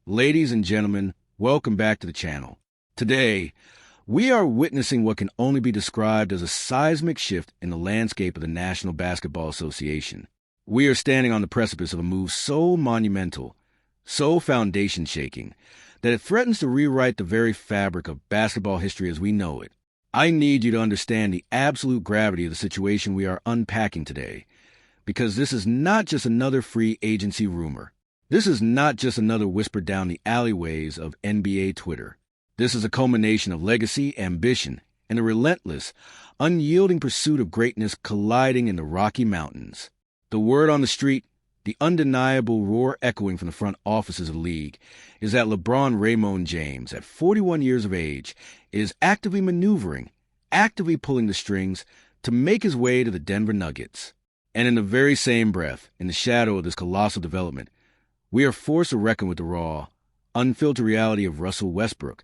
Ladies and gentlemen, welcome back to the channel. Today, we are witnessing what can only be described as a seismic shift in the landscape of the National Basketball Association. We are standing on the precipice of a move so monumental, so foundation-shaking, that it threatens to rewrite the very fabric of basketball history as we know it. I need you to understand the absolute gravity of the situation we are unpacking today, because this is not just another free agency rumor. This is not just another whisper down the alleyways of NBA Twitter. This is a culmination of legacy, ambition, and a relentless, unyielding pursuit of greatness colliding in the Rocky Mountains. The word on the street, the undeniable roar echoing from the front offices of the league, is that LeBron Raymond James, at 41 years of age, is actively maneuvering, actively pulling the strings to make his way to the Denver Nuggets. And in the very same breath, in the shadow of this colossal development, we are forced to reckon with the raw, unfiltered reality of Russell Westbrook,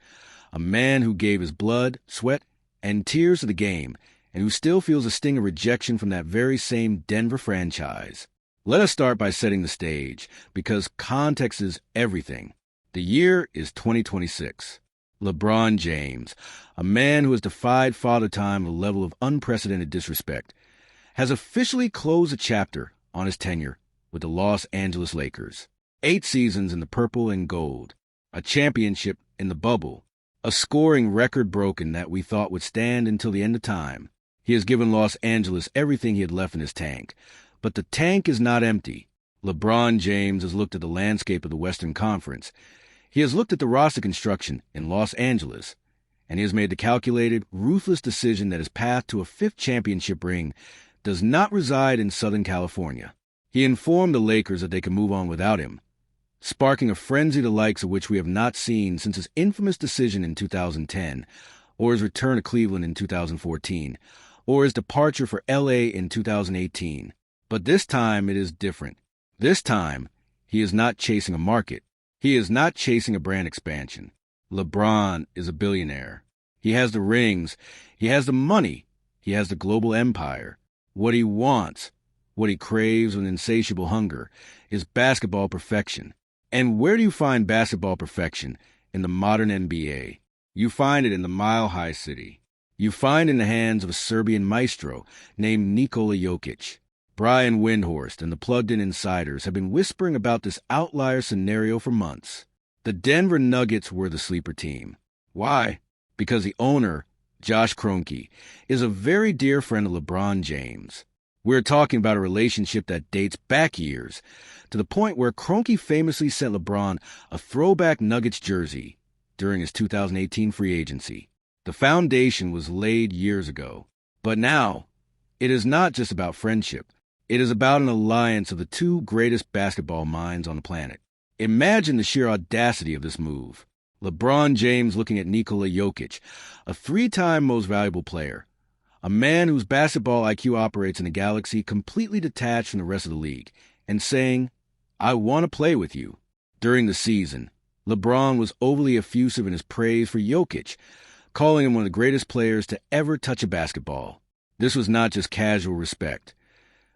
a man who gave his blood, sweat, and tears to the game, and who still feels a sting of rejection from that very same Denver franchise. Let us start by setting the stage, because context is everything. The year is 2026. LeBron James, a man who has defied Father Time with a level of unprecedented disrespect, has officially closed a chapter on his tenure with the Los Angeles Lakers. 8 seasons in the purple and gold, a championship in the bubble, a scoring record broken that we thought would stand until the end of time. He has given Los Angeles everything he had left in his tank, but the tank is not empty. LeBron James has looked at the landscape of the Western Conference. He has looked at the roster construction in Los Angeles, and he has made the calculated, ruthless decision that his path to a 5th championship ring does not reside in Southern California. He informed the Lakers that they could move on without him, sparking a frenzy the likes of which we have not seen since his infamous decision in 2010, or his return to Cleveland in 2014, or his departure for LA in 2018. But this time it is different. This time, he is not chasing a market. He is not chasing a brand expansion. LeBron is a billionaire. He has the rings. He has the money. He has the global empire. What he wants, what he craves with insatiable hunger, is basketball perfection. And where do you find basketball perfection in the modern NBA? You find it in the mile-high city. You find it in the hands of a Serbian maestro named Nikola Jokic. Brian Windhorst and the plugged-in insiders have been whispering about this outlier scenario for months. The Denver Nuggets were the sleeper team. Why? Because the owner, Josh Kroenke, is a very dear friend of LeBron James. We're talking about a relationship that dates back years, to the point where Kroenke famously sent LeBron a throwback Nuggets jersey during his 2018 free agency. The foundation was laid years ago. But now, it is not just about friendship. It is about an alliance of the 2 greatest basketball minds on the planet. Imagine the sheer audacity of this move. LeBron James looking at Nikola Jokic, a 3-time most valuable player, a man whose basketball IQ operates in a galaxy completely detached from the rest of the league, and saying, "I want to play with you." During the season, LeBron was overly effusive in his praise for Jokic, calling him one of the greatest players to ever touch a basketball. This was not just casual respect.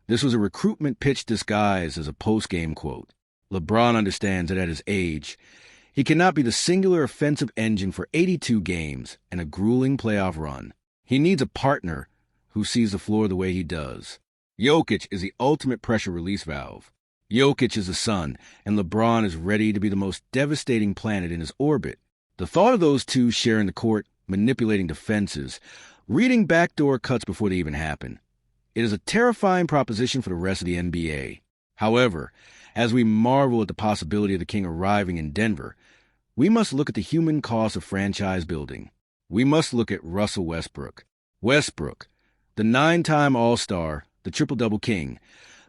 This was a recruitment pitch disguised as a post-game quote. LeBron understands that at his age, he cannot be the singular offensive engine for 82 games and a grueling playoff run. He needs a partner who sees the floor the way he does. Jokic is the ultimate pressure release valve. Jokic is the sun, and LeBron is ready to be the most devastating planet in his orbit. The thought of those two sharing the court, manipulating defenses, reading backdoor cuts before they even happen. It is a terrifying proposition for the rest of the NBA. However, as we marvel at the possibility of the king arriving in Denver, we must look at the human cost of franchise building. We must look at Russell Westbrook. Westbrook, the 9-time All-Star, the triple-double king,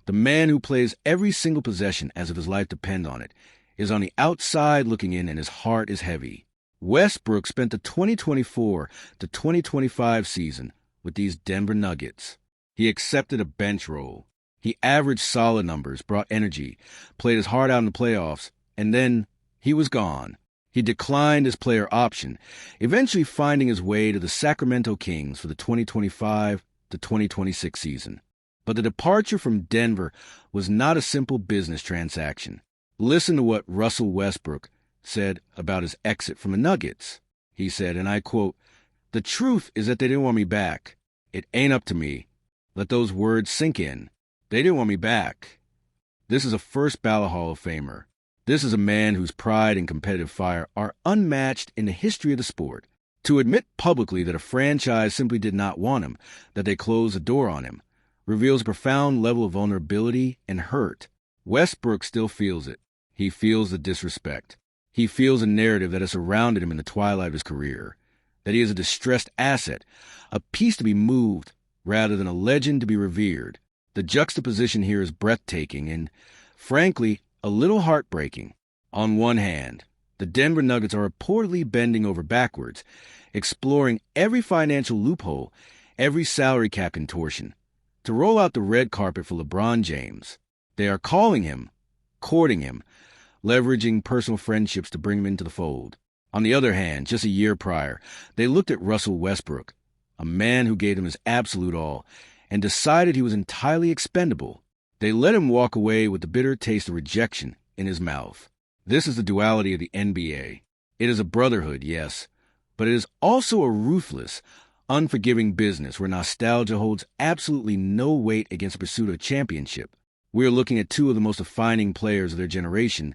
the man who plays every single possession as if his life depends on it, is on the outside looking in and his heart is heavy. Westbrook spent the 2024 to 2025 season with these Denver Nuggets. He accepted a bench role. He averaged solid numbers, brought energy, played his heart out in the playoffs, and then he was gone. He declined his player option, eventually finding his way to the Sacramento Kings for the 2025 to 2026 season. But the departure from Denver was not a simple business transaction. Listen to what Russell Westbrook said about his exit from the Nuggets. He said, and I quote, "The truth is that they didn't want me back. It ain't up to me. Let those words sink in. They didn't want me back." This is a first ballot Hall of Famer. This is a man whose pride and competitive fire are unmatched in the history of the sport. To admit publicly that a franchise simply did not want him, that they closed the door on him, reveals a profound level of vulnerability and hurt. Westbrook still feels it. He feels the disrespect. He feels a narrative that has surrounded him in the twilight of his career, that he is a distressed asset, a piece to be moved rather than a legend to be revered. The juxtaposition here is breathtaking and, frankly, a little heartbreaking. On one hand, the Denver Nuggets are reportedly bending over backwards, exploring every financial loophole, every salary cap contortion, to roll out the red carpet for LeBron James. They are calling him, courting him, leveraging personal friendships to bring him into the fold. On the other hand, just a year prior, they looked at Russell Westbrook, a man who gave them his absolute all, and decided he was entirely expendable. They let him walk away with the bitter taste of rejection in his mouth. This is the duality of the NBA. It is a brotherhood, yes, but it is also a ruthless, unforgiving business where nostalgia holds absolutely no weight against the pursuit of a championship. We are looking at two of the most defining players of their generation,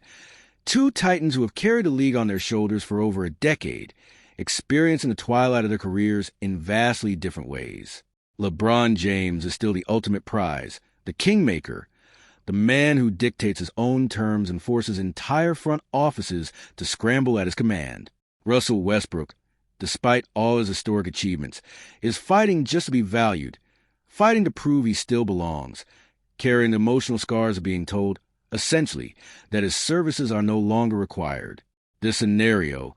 two titans who have carried the league on their shoulders for over a decade, experiencing the twilight of their careers in vastly different ways. LeBron James is still the ultimate prize, the kingmaker, the man who dictates his own terms and forces entire front offices to scramble at his command. Russell Westbrook, despite all his historic achievements, is fighting just to be valued, fighting to prove he still belongs, carrying the emotional scars of being told, essentially, that his services are no longer required. This scenario,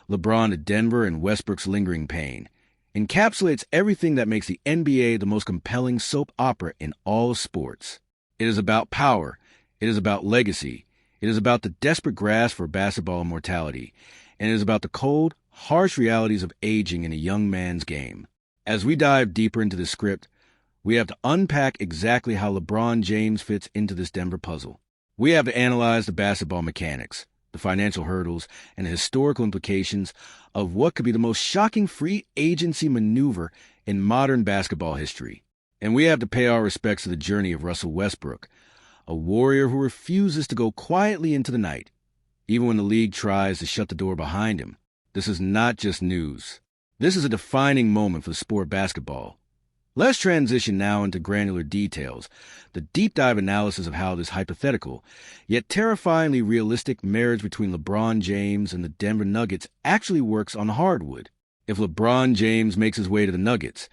LeBron to Denver and Westbrook's lingering pain, encapsulates everything that makes the NBA the most compelling soap opera in all of sports. It is about power. It is about legacy. It is about the desperate grasp for basketball immortality. And it is about the cold, harsh realities of aging in a young man's game. As we dive deeper into the script, we have to unpack exactly how LeBron James fits into this Denver puzzle. We have to analyze the basketball mechanics, the financial hurdles, and the historical implications of what could be the most shocking free agency maneuver in modern basketball history. And we have to pay our respects to the journey of Russell Westbrook, a warrior who refuses to go quietly into the night, even when the league tries to shut the door behind him. This is not just news. This is a defining moment for the sport of basketball. Let's transition now into granular details, the deep dive analysis of how this hypothetical, yet terrifyingly realistic marriage between LeBron James and the Denver Nuggets actually works on hardwood. If LeBron James makes his way to the Nuggets,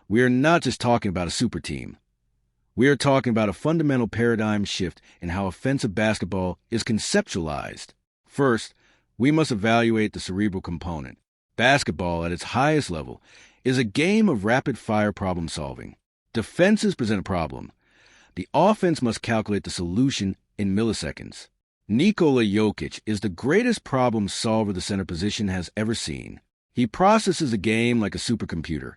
we are not just talking about a super team. We are talking about a fundamental paradigm shift in how offensive basketball is conceptualized. First, we must evaluate the cerebral component. Basketball, at its highest level, is a game of rapid-fire problem-solving. Defenses present a problem. The offense must calculate the solution in milliseconds. Nikola Jokic is the greatest problem solver the center position has ever seen. He processes the game like a supercomputer,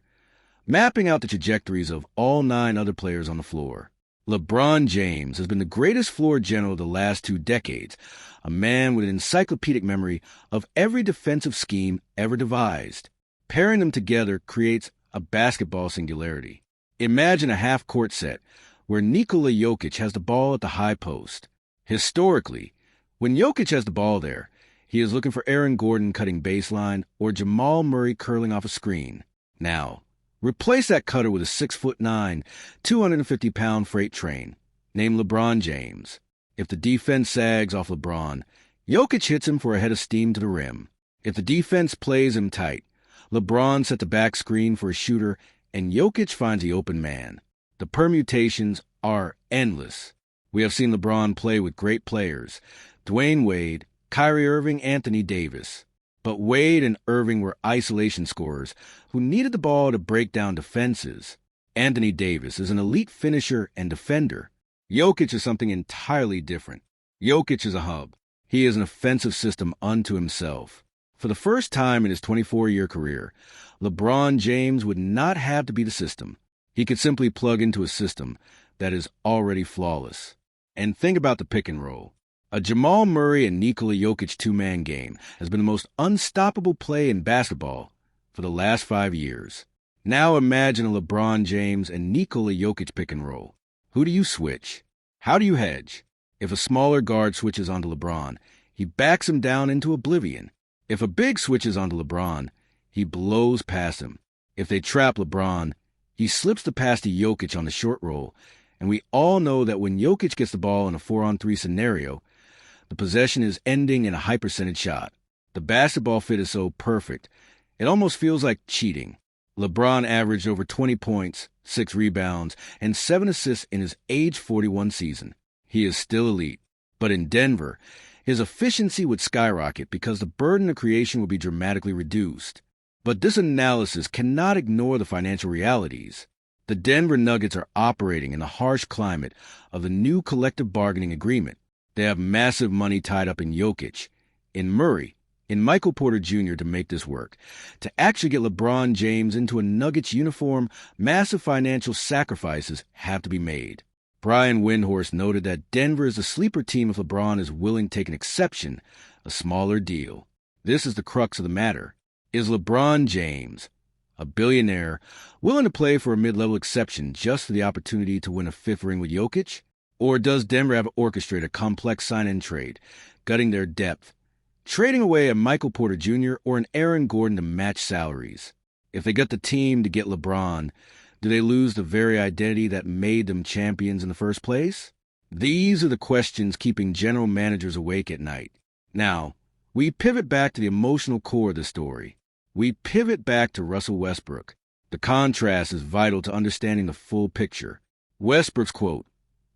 mapping out the trajectories of all 9 other players on the floor. LeBron James has been the greatest floor general of the last 2 decades, a man with an encyclopedic memory of every defensive scheme ever devised. Pairing them together creates a basketball singularity. Imagine a half-court set where Nikola Jokic has the ball at the high post. Historically, when Jokic has the ball there, he is looking for Aaron Gordon cutting baseline or Jamal Murray curling off a screen. Now, replace that cutter with a 6'9", 250-pound freight train named LeBron James. If the defense sags off LeBron, Jokic hits him for a head of steam to the rim. If the defense plays him tight, LeBron sets a back screen for a shooter, and Jokic finds the open man. The permutations are endless. We have seen LeBron play with great players, Dwayne Wade, Kyrie Irving, Anthony Davis. But Wade and Irving were isolation scorers who needed the ball to break down defenses. Anthony Davis is an elite finisher and defender. Jokic is something entirely different. Jokic is a hub. He is an offensive system unto himself. For the first time in his 24-year career, LeBron James would not have to be the system. He could simply plug into a system that is already flawless. And think about the pick and roll. A Jamal Murray and Nikola Jokic two-man game has been the most unstoppable play in basketball for the last 5 years. Now imagine a LeBron James and Nikola Jokic pick and roll. Who do you switch? How do you hedge? If a smaller guard switches onto LeBron, he backs him down into oblivion. If a big switches onto LeBron, he blows past him. If they trap LeBron, he slips the pass to Jokic on the short roll, and we all know that when Jokic gets the ball in a 4-on-3 scenario, the possession is ending in a high percentage shot. The basketball fit is so perfect, it almost feels like cheating. LeBron averaged over 20 points, 6 rebounds, and 7 assists in his age 41 season. He is still elite. But in Denver, his efficiency would skyrocket because the burden of creation would be dramatically reduced. But this analysis cannot ignore the financial realities. The Denver Nuggets are operating in the harsh climate of the new collective bargaining agreement. They have massive money tied up in Jokic, in Murray, in Michael Porter Jr. to make this work. To actually get LeBron James into a Nuggets uniform, massive financial sacrifices have to be made. Brian Windhorst noted that Denver is a sleeper team if LeBron is willing to take an exception, a smaller deal. This is the crux of the matter. Is LeBron James, a billionaire, willing to play for a mid-level exception just for the opportunity to win a fifth ring with Jokic? Or does Denver have orchestrated a complex sign-and trade, gutting their depth, trading away a Michael Porter Jr. or an Aaron Gordon to match salaries? If they gut the team to get LeBron, do they lose the very identity that made them champions in the first place? These are the questions keeping general managers awake at night. Now, we pivot back to the emotional core of the story. We pivot back to Russell Westbrook. The contrast is vital to understanding the full picture. Westbrook's quote,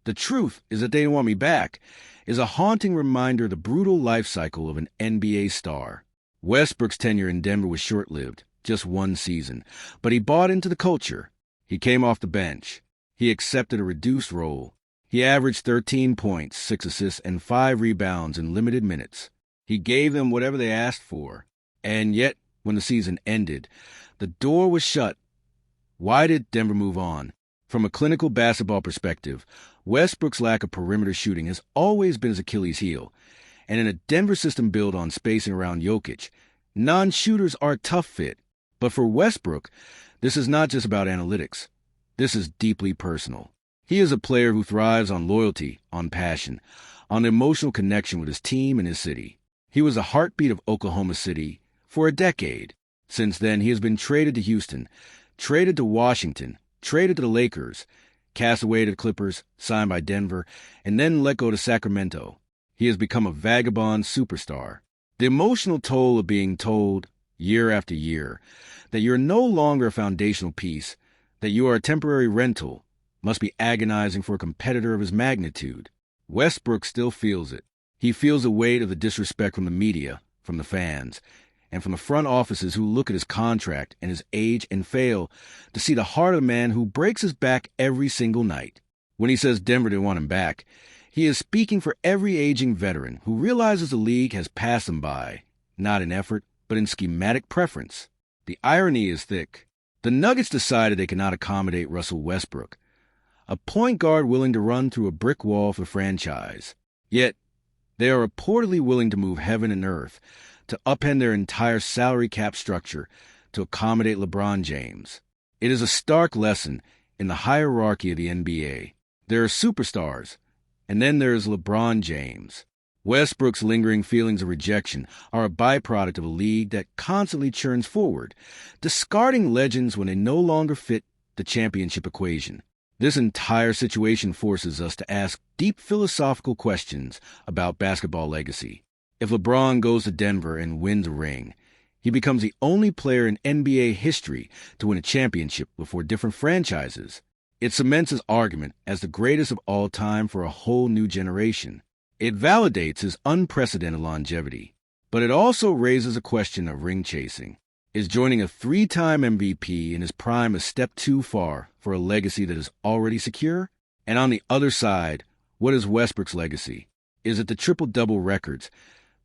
"The truth is that they didn't want me back," is a haunting reminder of the brutal life cycle of an NBA star. Westbrook's tenure in Denver was short-lived, just 1 season, but he bought into the culture. He came off the bench. He accepted a reduced role. He averaged 13 points, 6 assists, and 5 rebounds in limited minutes. He gave them whatever they asked for. And yet, when the season ended, the door was shut. Why did Denver move on? From a clinical basketball perspective, Westbrook's lack of perimeter shooting has always been his Achilles heel. And in a Denver system built on spacing around Jokic, non-shooters are a tough fit. But for Westbrook, this is not just about analytics. This is deeply personal. He is a player who thrives on loyalty, on passion, on emotional connection with his team and his city. He was the heartbeat of Oklahoma City for a decade. Since then, he has been traded to Houston, traded to Washington, traded to the Lakers, cast away to the Clippers, signed by Denver, and then let go to Sacramento. He has become a vagabond superstar. The emotional toll of being told, year after year, that you're no longer a foundational piece, that you are a temporary rental, must be agonizing for a competitor of his magnitude. Westbrook still feels it. He feels the weight of the disrespect from the media, from the fans, and from the front offices who look at his contract and his age and fail to see the heart of a man who breaks his back every single night. When he says Denver didn't want him back, he is speaking for every aging veteran who realizes the league has passed him by, not in effort, but in schematic preference. The irony is thick. The Nuggets decided they could not accommodate Russell Westbrook, a point guard willing to run through a brick wall for the franchise. Yet, they are reportedly willing to move heaven and earth to upend their entire salary cap structure to accommodate LeBron James. It is a stark lesson in the hierarchy of the NBA. There are superstars, and then there is LeBron James. Westbrook's lingering feelings of rejection are a byproduct of a league that constantly churns forward, discarding legends when they no longer fit the championship equation. This entire situation forces us to ask deep philosophical questions about basketball legacy. If LeBron goes to Denver and wins a ring, he becomes the only player in NBA history to win a championship with 4 different franchises. It cements his argument as the greatest of all time for a whole new generation. It validates his unprecedented longevity. But it also raises a question of ring chasing. Is joining a 3-time MVP in his prime a step too far for a legacy that is already secure? And on the other side, what is Westbrook's legacy? Is it the triple-double records,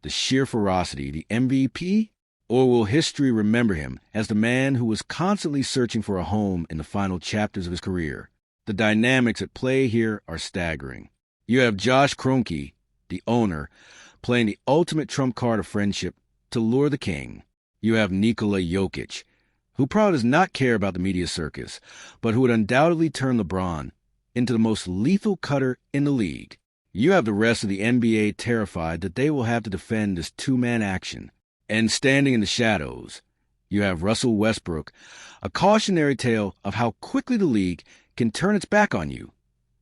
the sheer ferocity, the MVP? Or will history remember him as the man who was constantly searching for a home in the final chapters of his career? The dynamics at play here are staggering. You have Josh Kroenke, the owner, playing the ultimate trump card of friendship to lure the king. You have Nikola Jokic, who probably does not care about the media circus, but who would undoubtedly turn LeBron into the most lethal cutter in the league. You have the rest of the NBA terrified that they will have to defend this two-man action. And standing in the shadows, you have Russell Westbrook, a cautionary tale of how quickly the league can turn its back on you,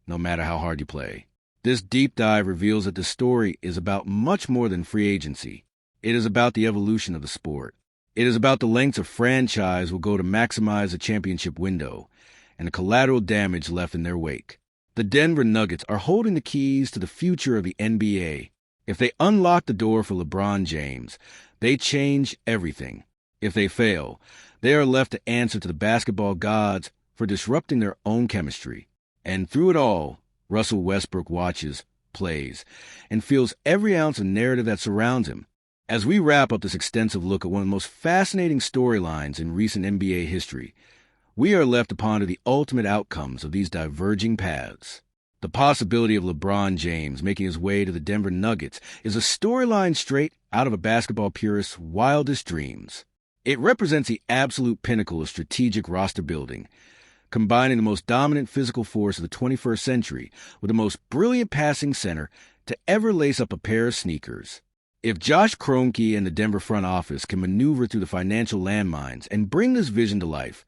no matter how hard you play. This deep dive reveals that the story is about much more than free agency. It is about the evolution of the sport. It is about the lengths a franchise will go to maximize a championship window and the collateral damage left in their wake. The Denver Nuggets are holding the keys to the future of the NBA. If they unlock the door for LeBron James, they change everything. If they fail, they are left to answer to the basketball gods for disrupting their own chemistry. And through it all, Russell Westbrook watches, plays, and feels every ounce of narrative that surrounds him. As we wrap up this extensive look at one of the most fascinating storylines in recent NBA history, we are left to ponder the ultimate outcomes of these diverging paths. The possibility of LeBron James making his way to the Denver Nuggets is a storyline straight out of a basketball purist's wildest dreams. It represents the absolute pinnacle of strategic roster building, combining the most dominant physical force of the 21st century with the most brilliant passing center to ever lace up a pair of sneakers. If Josh Kroenke and the Denver front office can maneuver through the financial landmines and bring this vision to life,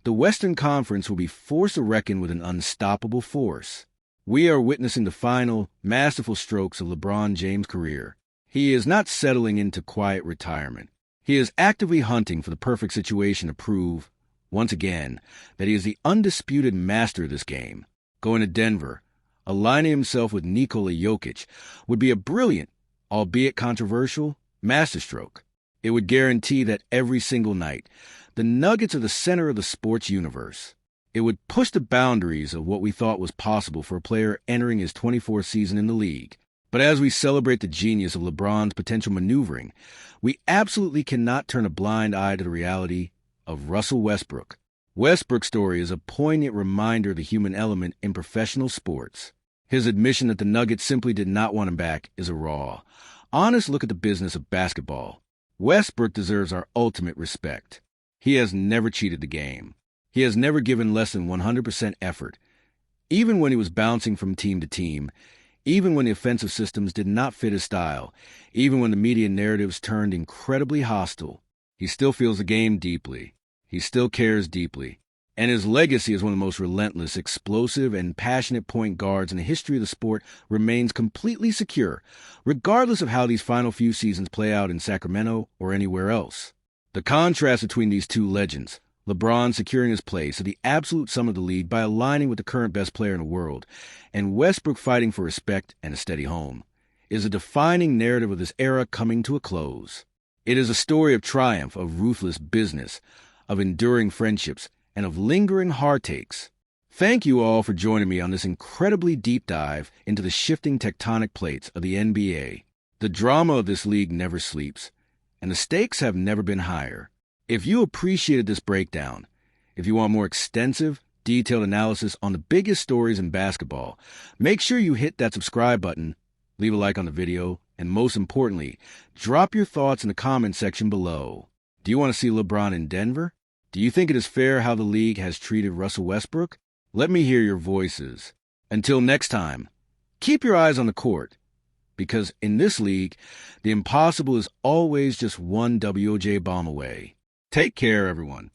the Western Conference will be forced to reckon with an unstoppable force. We are witnessing the final, masterful strokes of LeBron James' career. He is not settling into quiet retirement. He is actively hunting for the perfect situation to prove, once again, that he is the undisputed master of this game. Going to Denver, aligning himself with Nikola Jokic, would be a brilliant, albeit controversial, masterstroke. It would guarantee that every single night, the Nuggets are the center of the sports universe. It would push the boundaries of what we thought was possible for a player entering his 24th season in the league. But as we celebrate the genius of LeBron's potential maneuvering, we absolutely cannot turn a blind eye to the reality of Russell Westbrook. Westbrook's story is a poignant reminder of the human element in professional sports. His admission that the Nuggets simply did not want him back is a raw, honest look at the business of basketball. Westbrook deserves our ultimate respect. He has never cheated the game. He has never given less than 100% effort, even when he was bouncing from team to team, even when the offensive systems did not fit his style, even when the media narratives turned incredibly hostile. He still feels the game deeply. He still cares deeply. And his legacy as one of the most relentless, explosive, and passionate point guards in the history of the sport remains completely secure, regardless of how these final few seasons play out in Sacramento or anywhere else. The contrast between these two legends, LeBron securing his place at the absolute summit of the league by aligning with the current best player in the world, and Westbrook fighting for respect and a steady home, is a defining narrative of this era coming to a close. It is a story of triumph, of ruthless business, of enduring friendships, and of lingering heartaches. Thank you all for joining me on this incredibly deep dive into the shifting tectonic plates of the NBA. The drama of this league never sleeps, and the stakes have never been higher. If you appreciated this breakdown, if you want more extensive, detailed analysis on the biggest stories in basketball, make sure you hit that subscribe button, leave a like on the video, and most importantly, drop your thoughts in the comment section below. Do you want to see LeBron in Denver? Do you think it is fair how the league has treated Russell Westbrook? Let me hear your voices. Until next time, keep your eyes on the court, because in this league, the impossible is always just one WOJ bomb away. Take care, everyone.